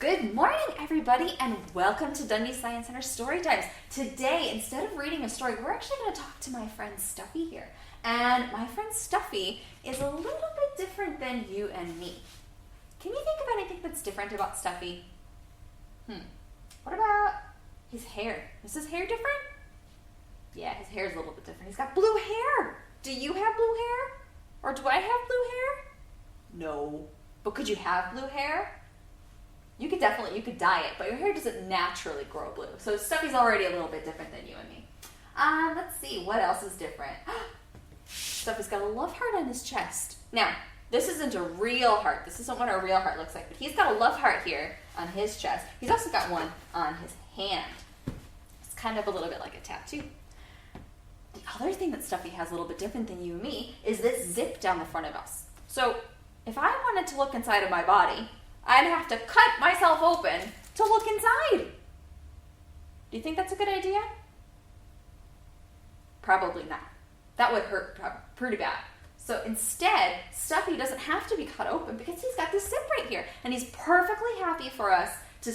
Good morning, everybody, and welcome to Dundee Science Center Story Times. Today, instead of reading a story, we're actually going to talk to my friend Stuffee here. And my friend Stuffee is a little bit different than you and me. Can you think of anything that's different about Stuffee? What about his hair? Is his hair different? Yeah, his hair is a little bit different. He's got blue hair. Do you have blue hair? Or do I have blue hair? No. But could you have blue hair? You could dye it, but your hair doesn't naturally grow blue. So Stuffy's already a little bit different than you and me. Let's see, what else is different? Stuffy's got a love heart on his chest. Now, this isn't a real heart. This isn't what a real heart looks like, but he's got a love heart here on his chest. He's also got one on his hand. It's kind of a little bit like a tattoo. The other thing that Stuffy has a little bit different than you and me is this zip down the front of us. So if I wanted to look inside of my body, I'd have to cut myself open to look inside. Do you think that's a good idea? Probably not. That would hurt pretty bad. So instead, Stuffy doesn't have to be cut open because he's got this zip right here. And he's perfectly happy for us to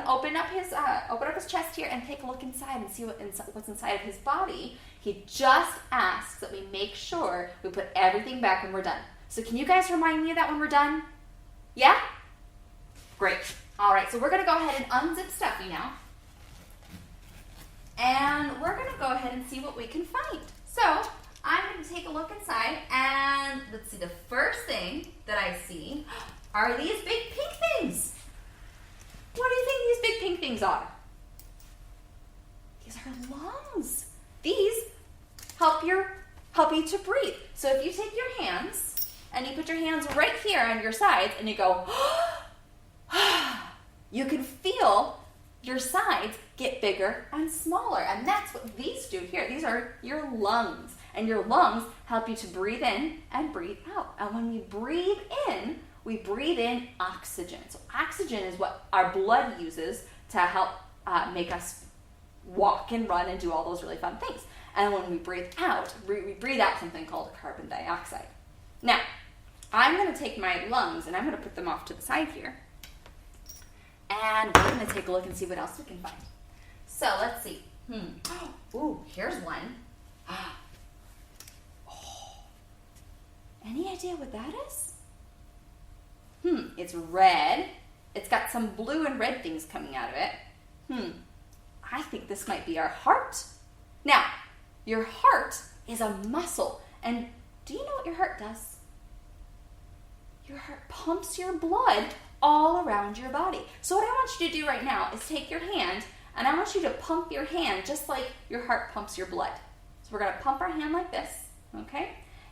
open up his chest here and take a look inside and see what's inside of his body. He just asks that we make sure we put everything back when we're done. So can you guys remind me of that when we're done? Yeah? Great. All right, so we're going to go ahead and unzip Stuffy now. And we're going to go ahead and see what we can find. So I'm going to take a look inside, and let's see, the first thing that I see are these big pink things. What do you think these big pink things are? These are lungs. These help you to breathe. So if you take your hands and you put your hands right here on your sides and you go, you can feel your sides get bigger and smaller. And that's what these do here. These are your lungs. And your lungs help you to breathe in and breathe out. And when we breathe in oxygen. So oxygen is what our blood uses to help make us walk and run and do all those really fun things. And when we breathe out, we breathe out something called carbon dioxide. Now, I'm going to take my lungs and I'm going to put them off to the side here. And we're going to take a look and see what else we can find. So let's see. Ooh, here's one. Any idea what that is? It's red. It's got some blue and red things coming out of it. I think this might be our heart. Now, your heart is a muscle. And do you know what your heart does? Your heart pumps your blood all around your body. So what I want you to do right now is take your hand, and I want you to pump your hand just like your heart pumps your blood. So we're going to pump our hand like this, okay?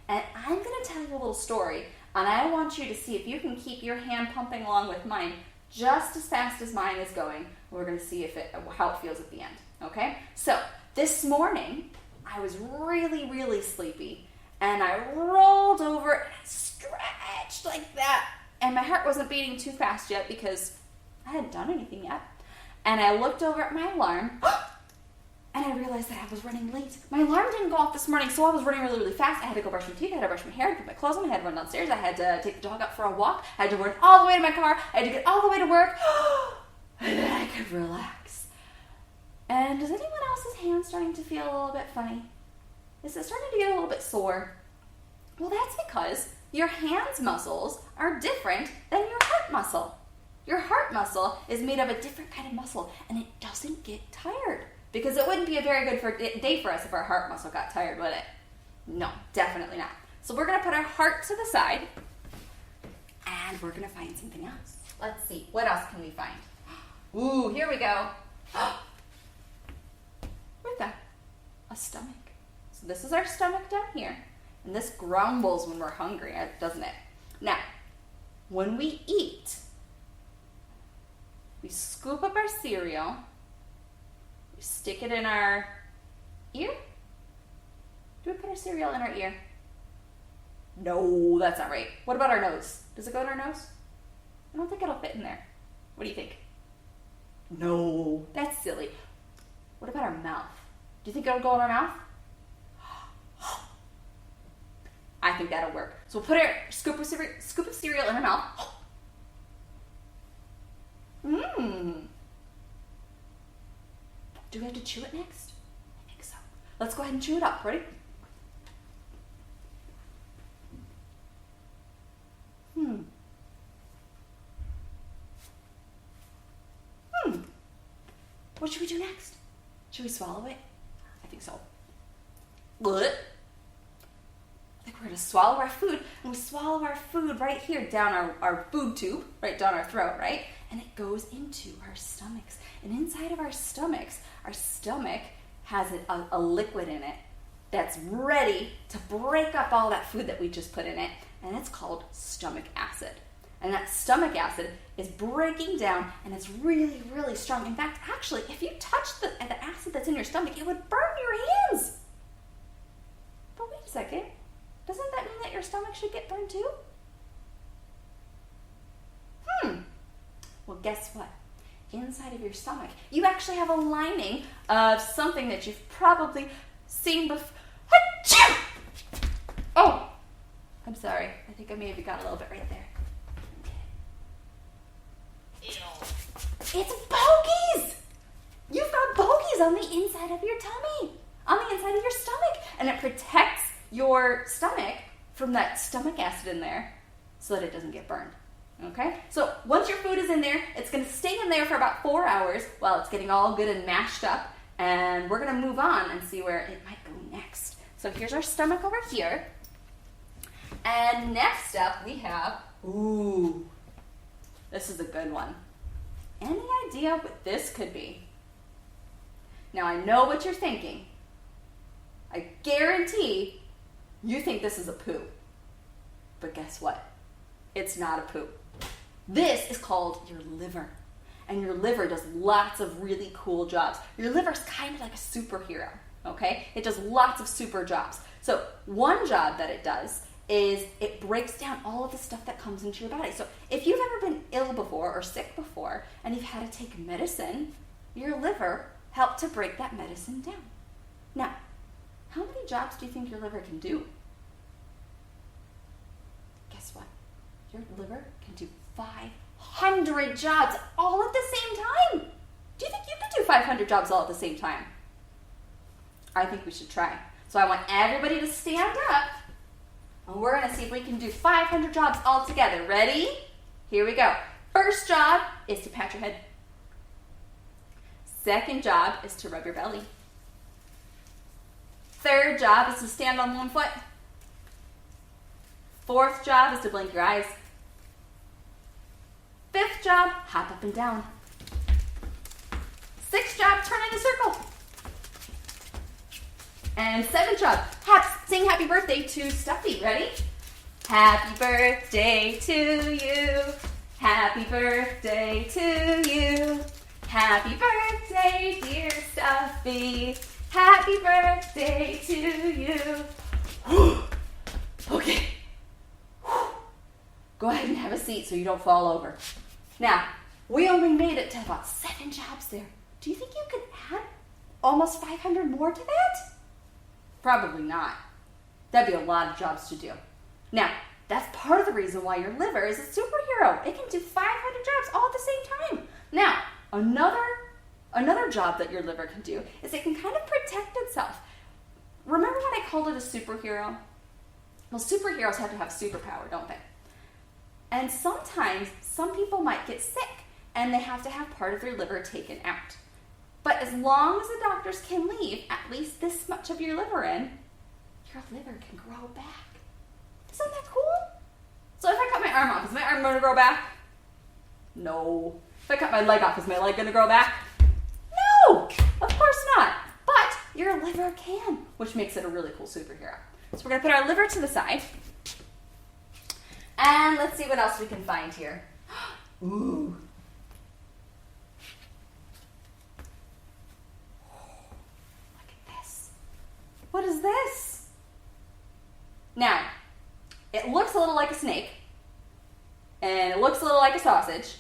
And I'm going to tell you a little story, and I want you to see if you can keep your hand pumping along with mine just as fast as mine is going. We're going to see how it feels at the end, okay? So this morning, I was really, really sleepy, and I rolled over and stretched like that. And my heart wasn't beating too fast yet because I hadn't done anything yet. And I looked over at my alarm, and I realized that I was running late. My alarm didn't go off this morning, so I was running really, really fast. I had to go brush my teeth, I had to brush my hair, put my clothes on, I had to run downstairs, I had to take the dog out for a walk, I had to run all the way to my car, I had to get all the way to work, and then I could relax. And is anyone else's hand starting to feel a little bit funny? Is it starting to get a little bit sore? Well, that's because your hands muscles are different than your heart muscle. Your heart muscle is made of a different kind of muscle, and it doesn't get tired. Because it wouldn't be a very good day for us if our heart muscle got tired, would it? No, definitely not. So we're going to put our heart to the side, and we're going to find something else. Let's see. What else can we find? Ooh, here we go. Where's that? A stomach. So this is our stomach down here. And this grumbles when we're hungry, doesn't it? Now, when we eat, we scoop up our cereal, we stick it in our ear. Do we put our cereal in our ear? No, that's not right. What about our nose? Does it go in our nose? I don't think it'll fit in there. What do you think? No, that's silly. What about our mouth? Do you think it'll go in our mouth? I think that'll work. So we'll put our scoop of cereal in our mouth. Do we have to chew it next? I think so. Let's go ahead and chew it up. Ready? What should we do next? Should we swallow it? I think so. What? I think we're going to swallow our food, and we swallow our food right here down our food tube, right down our throat, right? And it goes into our stomachs. And inside of our stomach has a liquid in it that's ready to break up all that food that we just put in it, and it's called stomach acid. And that stomach acid is breaking down, and it's really, really strong. In fact, actually, if you touch the acid that's in your stomach, it would burn your hands. But wait a second. Doesn't that mean that your stomach should get burned too? Well, guess what? Inside of your stomach, you actually have a lining of something that you've probably seen before. Oh, I'm sorry. I think I maybe got a little bit right there. It's bogies! You've got bogies on the inside of your tummy, on the inside of your stomach, and it protects your stomach from that stomach acid in there so that it doesn't get burned. Okay? So once your food is in there, it's going to stay in there for about 4 hours while it's getting all good and mashed up, and we're going to move on and see where it might go next. So here's our stomach over here, and next up we have, this is a good one. Any idea what this could be? Now, I know what you're thinking. I guarantee you think this is a poo. But guess what? It's not a poo. This is called your liver. And your liver does lots of really cool jobs. Your liver is kind of like a superhero, okay? It does lots of super jobs. So one job that it does is it breaks down all of the stuff that comes into your body. So if you've ever been ill before or sick before and you've had to take medicine, your liver helped to break that medicine down. Now, how many jobs do you think your liver can do? Guess what? Your liver can do 500 jobs all at the same time. Do you think you could do 500 jobs all at the same time? I think we should try. So I want everybody to stand up. And we're going to see if we can do 500 jobs all together. Ready? Here we go. First job is to pat your head. Second job is to rub your belly. Third job is to stand on one foot. Fourth job is to blink your eyes. Fifth job, hop up and down. Sixth job, turn in a circle. And seventh job, sing happy birthday to Stuffee. Ready? Happy birthday to you. Happy birthday to you. Happy birthday, dear Stuffee. Happy birthday to you. Okay. Go ahead and have a seat so you don't fall over. Now, we only made it to about 7 jobs there. Do you think you could add almost 500 more to that? Probably not. That'd be a lot of jobs to do. Now, that's part of the reason why your liver is a superhero. It can do 500 jobs all at the same time. Now, another job that your liver can do is it can kind of protect itself. Remember when I called it a superhero? Well, superheroes have to have superpower, don't they? And sometimes some people might get sick and they have to have part of their liver taken out. But as long as the doctors can leave at least this much of your liver in, your liver can grow back. Isn't that cool? So if I cut my arm off, is my arm going to grow back? No. If I cut my leg off, is my leg going to grow back? No, of course not. But your liver can, which makes it a really cool superhero. So we're going to put our liver to the side. And let's see what else we can find here. Ooh. Look at this. What is this? Now, it looks a little like a snake, and it looks a little like a sausage,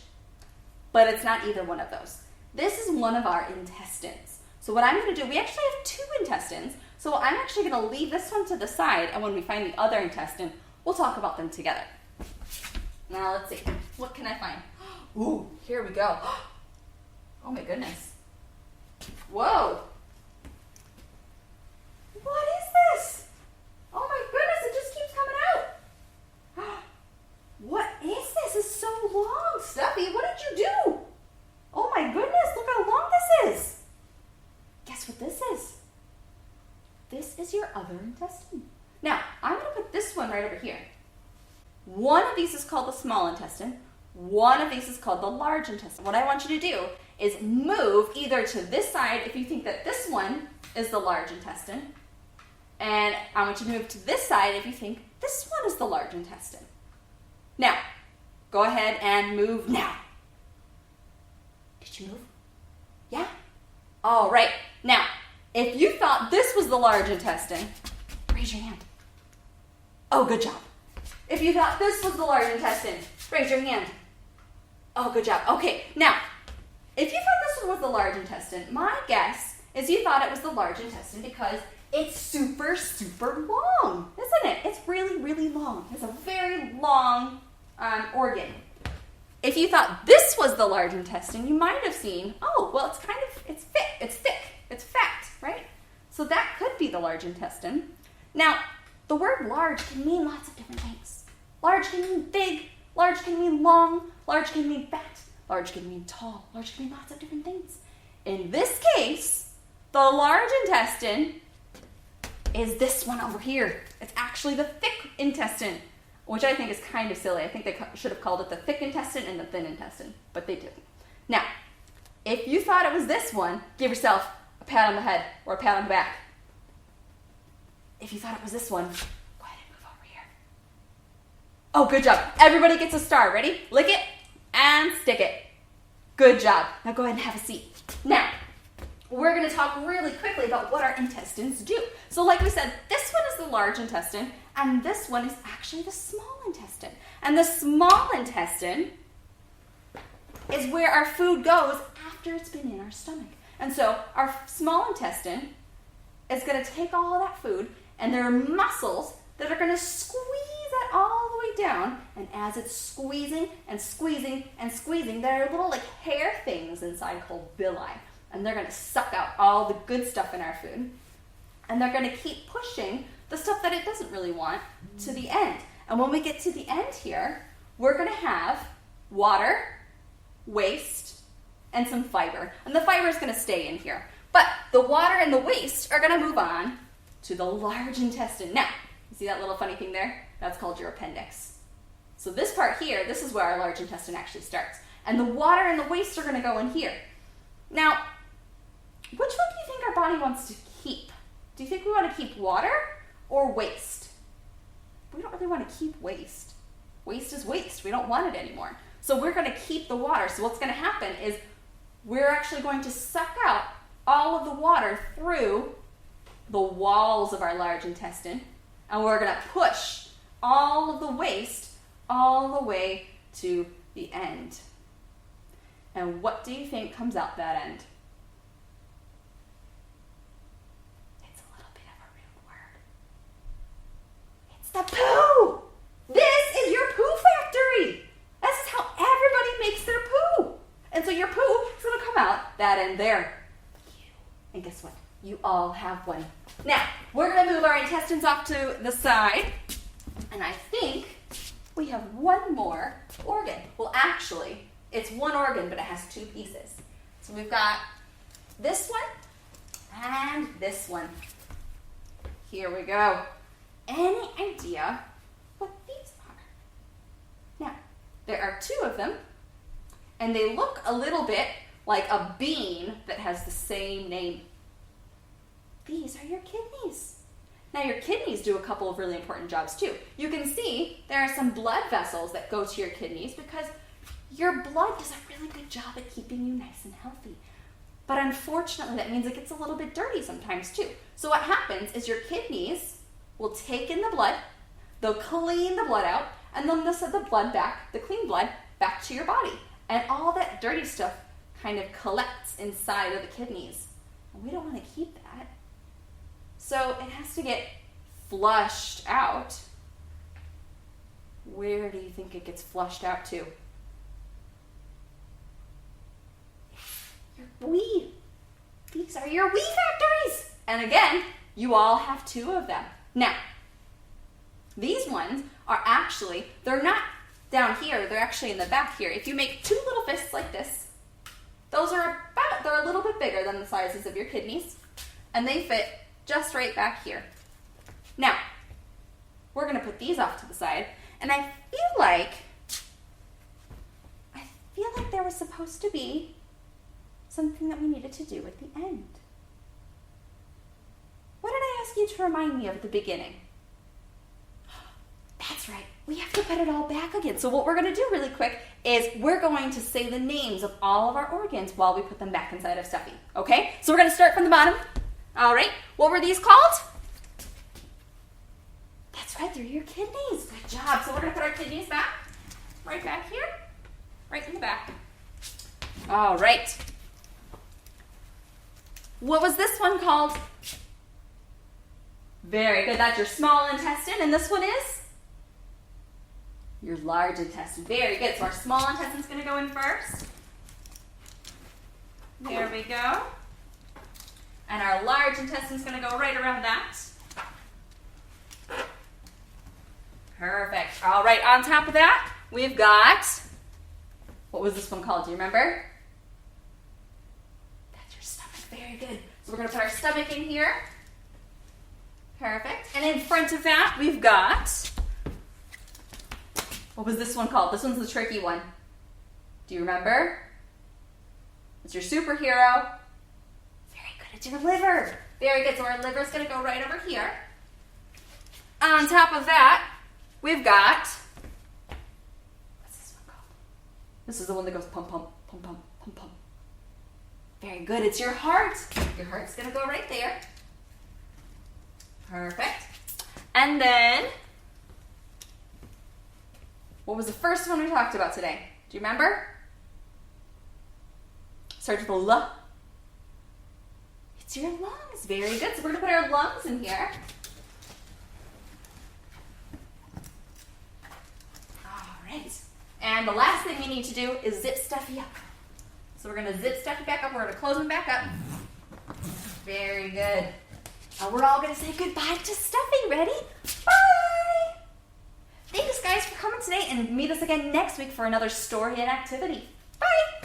but it's not either one of those. This is one of our intestines. So what I'm going to do, we actually have 2 intestines, so I'm actually going to leave this one to the side, and when we find the other intestine, we'll talk about them together. Now let's see, what can I find? Ooh, here we go. Oh my goodness. Whoa. What is this? Oh my goodness, it just keeps coming out. What is this? It's so long, Stuffy. What did you do? Oh my goodness, look how long this is. Guess what this is? This is your other intestine. Now, I'm going to put this one right over here. One of these is called the small intestine. One of these is called the large intestine. What I want you to do is move either to this side if you think that this one is the large intestine, and I want you to move to this side if you think this one is the large intestine. Now, go ahead and move now. Did you move? Yeah? All right. Now, if you thought this was the large intestine, raise your hand. Oh, good job. If you thought this was the large intestine, raise your hand. Oh, good job. Okay, now, if you thought this one was the large intestine, my guess is you thought it was the large intestine because it's super, super long, isn't it? It's really, really long. It's a very long organ. If you thought this was the large intestine, you might have seen, oh, well, it's thick, it's fat, right? So that could be the large intestine. Now, the word large can mean lots of different things. Large can mean big, large can mean long, large can mean fat, large can mean tall, large can mean lots of different things. In this case, the large intestine is this one over here. It's actually the thick intestine, which I think is kind of silly. I think they should have called it the thick intestine and the thin intestine, but they didn't. Now, if you thought it was this one, give yourself a pat on the head or a pat on the back. If you thought it was this one, go ahead and move over here. Oh, good job. Everybody gets a star. Ready? Lick it and stick it. Good job. Now go ahead and have a seat. Now, we're going to talk really quickly about what our intestines do. So like we said, this one is the large intestine, and this one is actually the small intestine. And the small intestine is where our food goes after it's been in our stomach. And so our small intestine is going to take all of that food, and there are muscles that are going to squeeze that all the way down. And as it's squeezing and squeezing and squeezing, there are little like hair things inside called villi. And they're going to suck out all the good stuff in our food. And they're going to keep pushing the stuff that it doesn't really want to the end. And when we get to the end here, we're going to have water, waste, and some fiber. And the fiber is going to stay in here. But the water and the waste are going to move on to the large intestine. Now, you see that little funny thing there? That's called your appendix. So this part here, this is where our large intestine actually starts. And the water and the waste are going to go in here. Now, which one do you think our body wants to keep? Do you think we want to keep water or waste? We don't really want to keep waste. Waste is waste. We don't want it anymore. So we're going to keep the water. So what's going to happen is we're actually going to suck out all of the water through the walls of our large intestine, and we're going to push all of the waste all the way to the end. And what do you think comes out that end? It's a little bit of a rude word. It's the poo! This is your poo factory! This is how everybody makes their poo. And so your poo is going to come out that end there. And guess what? You all have one. Now, we're going to move our intestines off to the side. And I think we have one more organ. Well, actually, it's one organ, but it has two pieces. So we've got this one and this one. Here we go. Any idea what these are? Now, there are two of them, and they look a little bit like a bean that has the same name. These are your kidneys. Now, your kidneys do a couple of really important jobs too. You can see there are some blood vessels that go to your kidneys because your blood does a really good job at keeping you nice and healthy. But unfortunately, that means it gets a little bit dirty sometimes too. So what happens is your kidneys will take in the blood, they'll clean the blood out, and then they'll send the blood back, the clean blood, back to your body. And all that dirty stuff kind of collects inside of the kidneys. And we don't want to keep that. So it has to get flushed out. Where do you think it gets flushed out to? Your wee. are your wee factories. And again, you all have 2 of them. Now, these ones are actually, they're not down here, they're actually in the back here. If you make 2 little fists like this, those are they're a little bit bigger than the sizes of your kidneys, and they fit just right back here. Now, we're gonna put these off to the side, and I feel like there was supposed to be something that we needed to do at the end. What did I ask you to remind me of at the beginning? That's right, we have to put it all back again. So what we're going to do really quick is we're going to say the names of all of our organs while we put them back inside of Stuffy, okay? So we're going to start from the bottom. All right, what were these called? That's right, they're your kidneys. Good job. So we're going to put our kidneys back, right back here, right in the back. All right. What was this one called? Very good. That's your small intestine. And this one is? Your large intestine. Very good. So our small intestine is going to go in first. There we go. And our large intestine is going to go right around that. Perfect. All right. On top of that, we've got, what was this one called? Do you remember? That's your stomach. Very good. So we're going to put our stomach in here. Perfect. And in front of that, we've got, what was this one called? This one's the tricky one. Do you remember? It's your superhero. Very good. It's your liver. Very good. So our liver is going to go right over here. On top of that, we've got, what's this one called? This is the one that goes pump, pump, pump, pump, pump, pump. Very good. It's your heart. Your heart's going to go right there. Perfect. And then, what was the first one we talked about today? Do you remember? Starts with a L. It's your lungs. Very good. So we're going to put our lungs in here. All right. And the last thing we need to do is zip Stuffy up. So we're going to zip Stuffy back up. We're going to close them back up. Very good. Now we're all going to say goodbye to Stuffy. Ready? Bye! Thanks, guys, for coming today, and meet us again next week for another story and activity. Bye!